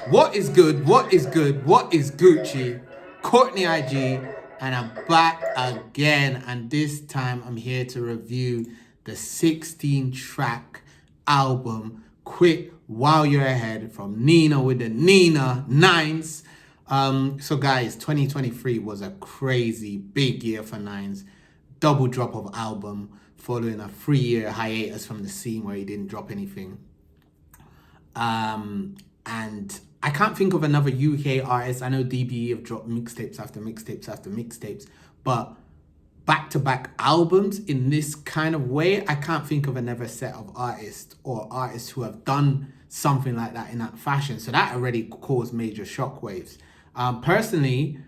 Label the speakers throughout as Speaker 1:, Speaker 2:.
Speaker 1: What is good? What is good? What is Gucci? Courtney IG, and I'm back again. And this time I'm here to review the 16 track album Quit While You're Ahead from Nina with the Nina Nines. So guys, 2023 was a crazy big year for Nines. Double drop of album following a 3-year hiatus from the scene where he didn't drop anything. And I can't think of another UK artist. I know DBE have dropped mixtapes after mixtapes after mixtapes, but back-to-back albums in this kind of way, I can't think of another set of artists or artists who have done something like that in that fashion. So that already caused major shockwaves. Personally,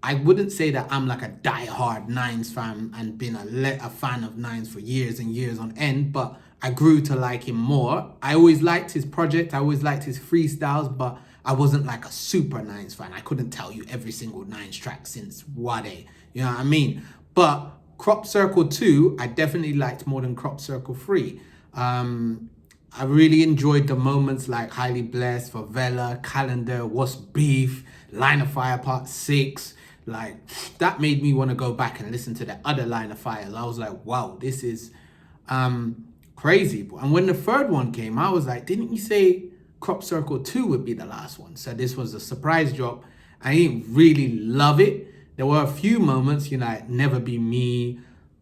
Speaker 1: I wouldn't say that I'm like a die-hard Nines fan and been a fan of Nines for years and years on end, but I grew to like him more. I always liked his project. I always liked his freestyles, but I wasn't like a super Nines fan. I couldn't tell you every single Nines track since Wade. You know what I mean? But Crop Circle 2, I definitely liked more than Crop Circle 3. I really enjoyed the moments like Highly Blessed, Favela, Calendar, What's Beef, Line of Fire Part 6. Like, that made me want to go back and listen to the other Line of Fires. I was like, wow, this is crazy. And when the third one came, I was like, didn't you say Crop Circle 2 would be the last one? So this was a surprise drop. I didn't really love it. There were a few moments, you know, like Never Be Me,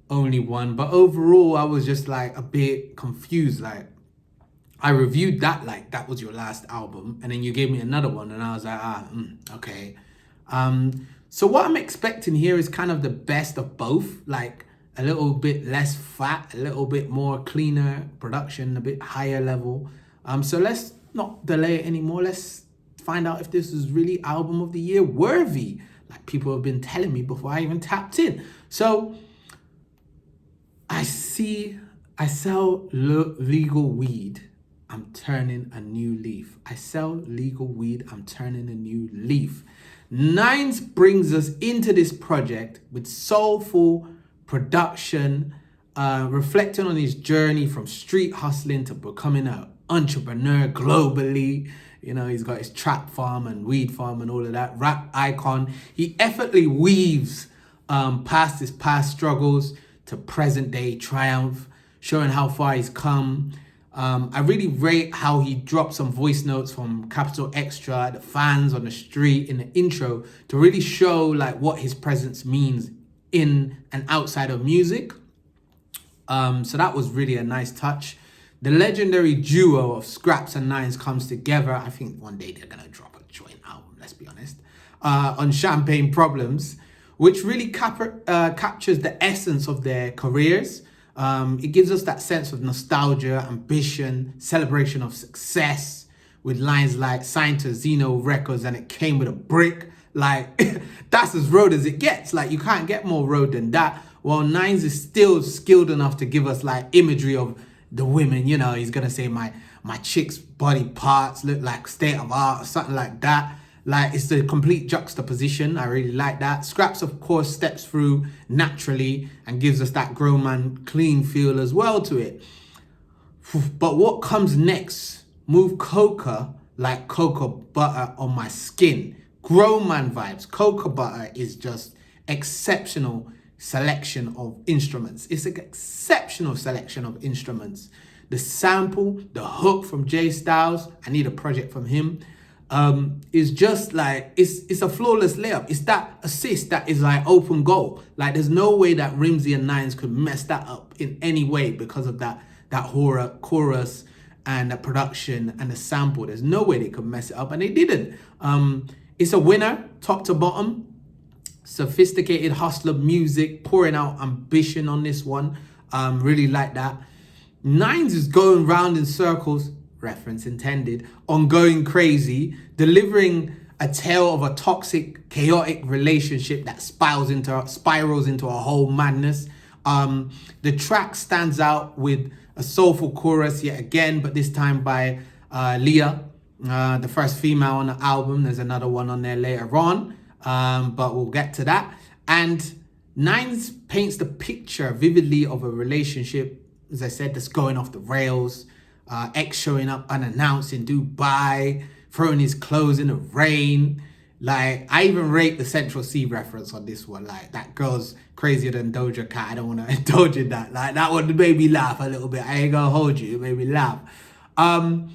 Speaker 1: Only One. But overall, I was just like a bit confused. Like, I reviewed that like that was your last album, and then you gave me another one, and I was like, okay. So what I'm expecting here is kind of the best of both, like a little bit less fat, a little bit more cleaner production, a bit higher level. So let's not delay it anymore. Let's find out if this is really album of the year worthy, like people have been telling me before I even tapped in. So I sell legal weed. I'm turning a new leaf. I sell legal weed. I'm turning a new leaf. Nines brings us into this project with soulful production, reflecting on his journey from street hustling to becoming an entrepreneur globally. You know, he's got his trap farm and weed farm and all of that. Rap icon. He effortlessly weaves past his past struggles to present day triumph, showing how far he's come. I really rate how he dropped some voice notes from Capital Extra, the fans on the street in the intro to really show like what his presence means in and outside of music. So that was really a nice touch. The legendary duo of Skrapz and Nines comes together. I think one day they're gonna drop a joint album, let's be honest, on Champagne Problems, which really captures the essence of their careers. It gives us that sense of nostalgia, ambition, celebration of success with lines like signed to Zeno Records and it came with a brick. Like, that's as road as it gets. Like, you can't get more road than that. Well, Nines is still skilled enough to give us like imagery of the women. You know, he's going to say my chick's body parts look like state of art or something like that. Like, it's the complete juxtaposition. I really like that. Skrapz, of course, steps through naturally and gives us that grown man clean feel as well to it. But what comes next? Move coca like cocoa butter on my skin. Grown man vibes. Cocoa butter is just exceptional selection of instruments. It's an exceptional selection of instruments. The sample, the hook from Jay Styles, I need a project from him. Is just like it's a flawless layup. It's that assist that is like open goal. Like there's no way that Rimsey and Nines could mess that up in any way because of that horror chorus and the production and the sample. There's no way they could mess it up, and they didn't. It's a winner, top to bottom. Sophisticated hustler music, pouring out ambition on this one. Really like that. Nines is going round in circles, reference intended, on going crazy, delivering a tale of a toxic, chaotic relationship that spirals into a whole madness. The track stands out with a soulful chorus yet again, but this time by Leah, the first female on the album. There's another one on there later on, but we'll get to that. And Nines paints the picture vividly of a relationship, as I said, that's going off the rails. X showing up unannounced in Dubai, throwing his clothes in the rain. Like, I even rate the Central C reference on this one. Like, that girl's crazier than Doja Cat. I don't want to indulge in that. Like, that one made me laugh a little bit. I ain't gonna hold you. It made me laugh. And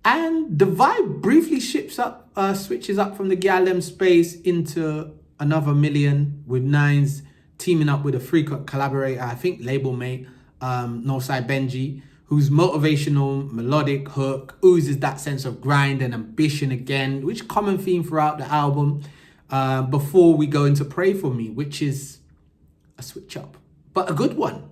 Speaker 1: the vibe briefly switches up from the Gallem space into Another Million, with Nines teaming up with a frequent collaborator, I think label mate, Northside Benji, whose motivational melodic hook oozes that sense of grind and ambition again, which is a common theme throughout the album, before we go into Pray For Me, which is a switch up, but a good one.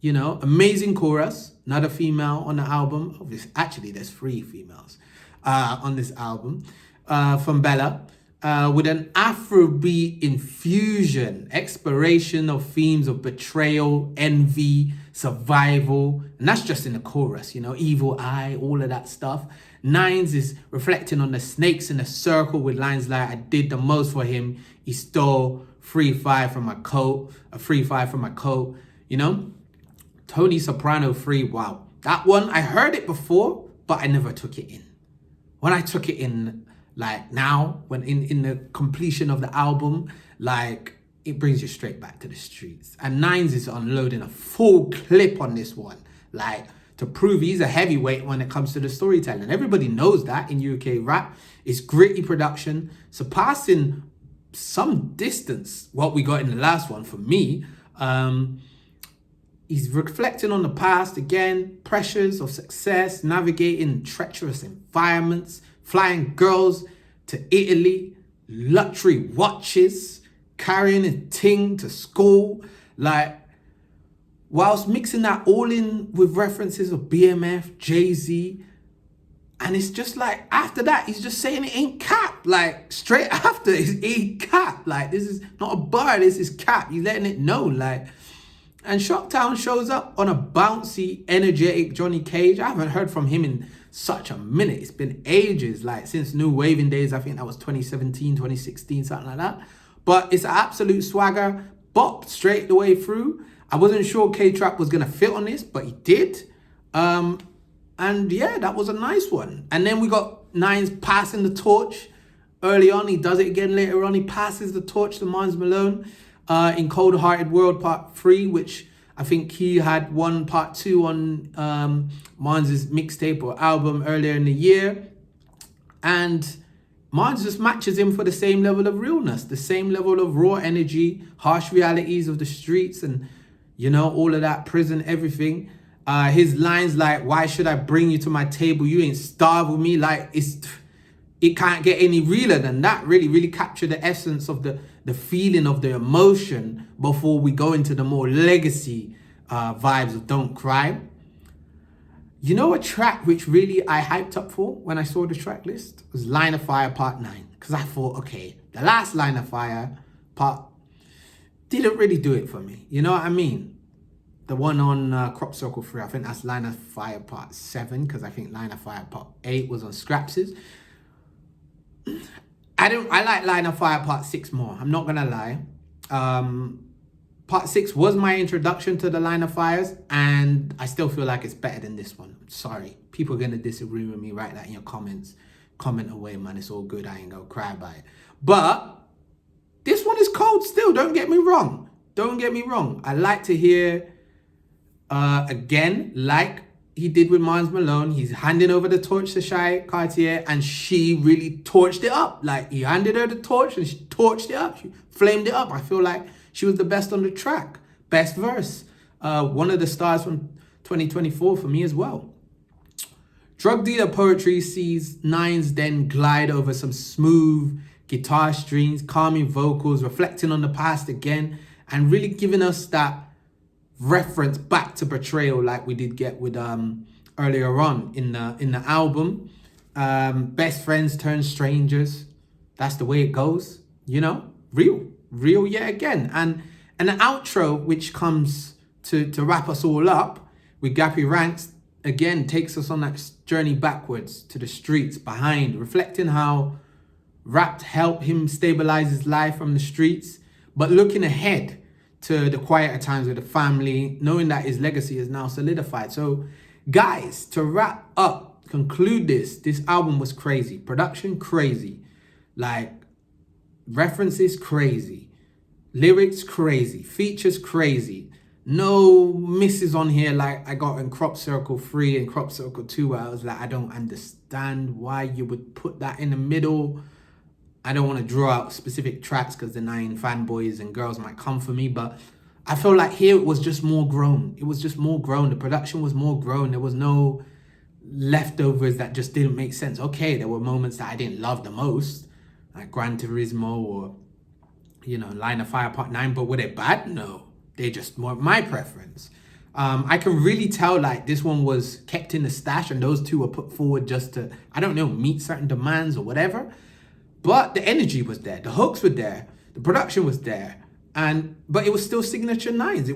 Speaker 1: You know, amazing chorus, another female on the album. Obviously, actually, there's 3 females on this album, from Bella, with an Afrobeat infusion, exploration of themes of betrayal, envy, survival, and that's just in the chorus, you know, evil eye, all of that stuff. Nines is reflecting on the snakes in a circle with lines like, I did the most for him, he stole 3-5 from my coat, a 3-5 from my coat, you know. Tony Soprano 3, wow. That one, I heard it before, but I never took it in. When I took it in, like now, when in the completion of the album, like, it brings you straight back to the streets. And Nines is unloading a full clip on this one, like, to prove he's a heavyweight when it comes to the storytelling. Everybody knows that in UK rap. It's gritty production, surpassing some distance what we got in the last one for me. He's reflecting on the past again, pressures of success, navigating treacherous environments, flying girls to Italy, luxury watches, carrying a ting to school, like, whilst mixing that all in with references of BMF, Jay-Z, and it's just like, after that, he's just saying it ain't cap, like, straight after, it ain't cap, like, this is not a bar, this is cap, he's letting it know, like. And Shocktown shows up on a bouncy, energetic Johnny Cage. I haven't heard from him in such a minute. It's been ages, like since New Waving days. I think that was 2017, 2016, something like that. But it's an absolute swagger, bop straight the way through. I wasn't sure K-Trap was going to fit on this, but he did. And yeah, that was a nice one. And then we got Nines passing the torch early on. He does it again later on. He passes the torch to Marnz Malone. In Cold Hearted World Part 3, which I think he had one Part 2 on Marnz's mixtape or album earlier in the year. And Marnz just matches him for the same level of realness, the same level of raw energy, harsh realities of the streets and, you know, all of that, prison, everything. His lines like, why should I bring you to my table? You ain't starved with me. Like, it can't get any realer than that. Really capture the essence of the feeling of the emotion before we go into the more legacy vibes of Don't Cry. You know, a track which really I hyped up for when I saw the track list was Line of Fire Part 9. Because I thought, okay, the last Line of Fire part didn't really do it for me. You know what I mean? The one on Crop Circle 3, I think that's Line of Fire Part 7, because I think Line of Fire Part 8 was on Skrapz. I like Line of Fire Part 6 more. I'm not gonna lie. Part 6 was my introduction to the Line of Fires, and I still feel like it's better than this one. Sorry. People are gonna disagree with me. Write that in your comments. Comment away, man. It's all good. I ain't gonna cry about it. But this one is cold still. Don't get me wrong. Don't get me wrong. I like to hear, again, like he did with Marnz Malone, he's handing over the torch to Shy Cartier, and she really torched it up. Like, he handed her the torch and she torched it up. She flamed it up. I feel like she was the best on the track. Best verse. One of the stars from 2024 for me as well. Drug Dealer Poetry sees Nines then glide over some smooth guitar strings, calming vocals, reflecting on the past again, and really giving us that reference back to betrayal like we did get with earlier on in the album. Best friends turn strangers. That's the way it goes, you know? Real yet again. And the outro, which comes to wrap us all up with Gappy Ranks, again takes us on that journey backwards to the streets behind, reflecting how rap helped him stabilize his life from the streets, but looking ahead to the quieter times with the family, knowing that his legacy is now solidified. So, guys, to wrap up conclude this album was crazy. Production crazy. Like, references crazy. Lyrics crazy. Features crazy. No misses on here like I got in Crop Circle 3 and Crop Circle 2 where I was like, I don't understand why you would put that in the middle. I don't want to draw out specific tracks because the 9 fanboys and girls might come for me, but I feel like here it was just more grown. It was just more grown. The production was more grown. There was no leftovers that just didn't make sense. Okay, there were moments that I didn't love the most, like Gran Turismo or, you know, Line of Fire Part 9, but were they bad? No, they just weren't my preference. I can really tell like this one was kept in the stash and those two were put forward just to, I don't know, meet certain demands or whatever. But the energy was there, the hooks were there, the production was there, but it was still signature 9s.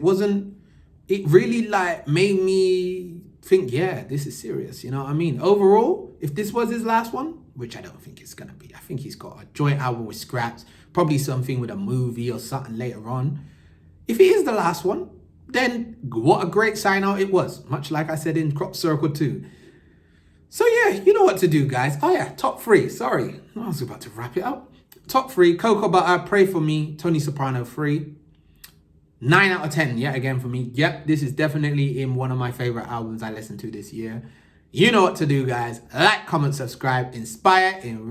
Speaker 1: It really like made me think, yeah, this is serious, you know what I mean? Overall, if this was his last one, which I don't think it's gonna be, I think he's got a joint album with Skrapz, probably something with a movie or something later on. If it is the last one, then what a great sign out it was, much like I said in Crop Circle 2. So yeah, you know what to do, guys. Oh yeah, top 3. Sorry, I was about to wrap it up. Top 3, Cocoa Butter, Pray For Me, Tony Soprano 3. 9 out of 10, yet again for me. Yep, this is definitely in one of my favorite albums I listened to this year. You know what to do, guys. Like, comment, subscribe, inspire, enrich.